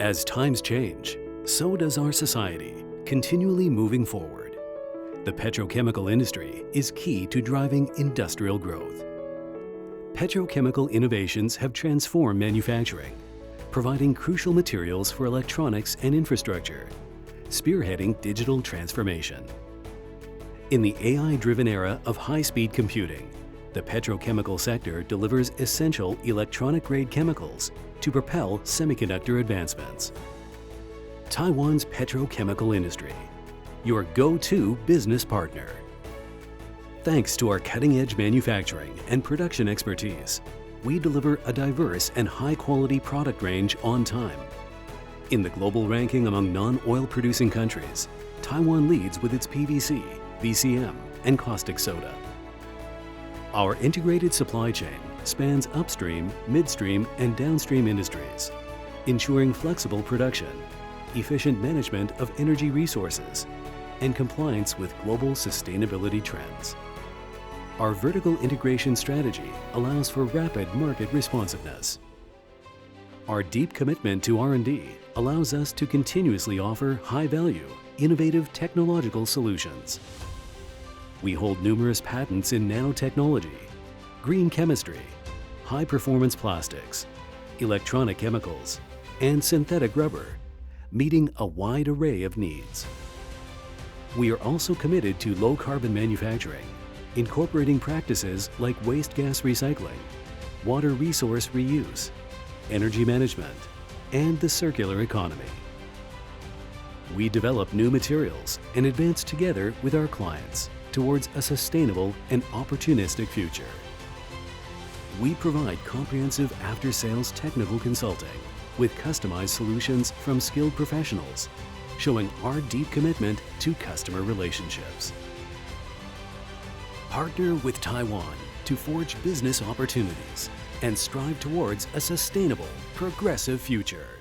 As times change, so does our society, continually moving forward. The petrochemical industry is key to driving industrial growth. Petrochemical innovations have transformed manufacturing, providing crucial materials for electronics and infrastructure, spearheading digital transformation. In the AI-driven era of high-speed computing, the petrochemical sector delivers essential electronic-grade chemicals to propel semiconductor advancements. Taiwan's petrochemical industry, your go-to business partner. Thanks to our cutting-edge manufacturing and production expertise, we deliver a diverse and high-quality product range on time. In the global ranking among non-oil producing countries, Taiwan leads with its PVC, VCM, and caustic soda. Our integrated supply chain spans upstream, midstream, and downstream industries, ensuring flexible production, efficient management of energy resources, and compliance with global sustainability trends. Our vertical integration strategy allows for rapid market responsiveness. Our deep commitment to R&D allows us to continuously offer high-value, innovative technological solutions. We hold numerous patents in nanotechnology, green chemistry, high-performance plastics, electronic chemicals, and synthetic rubber, meeting a wide array of needs. We are also committed to low-carbon manufacturing, incorporating practices like waste gas recycling, water resource reuse, energy management, and the circular economy. We develop new materials and advance together with our clients towards a sustainable and opportunistic future. We provide comprehensive after-sales technical consulting with customized solutions from skilled professionals, showing our deep commitment to customer relationships. Partner with Taiwan to forge business opportunities and strive towards a sustainable, progressive future.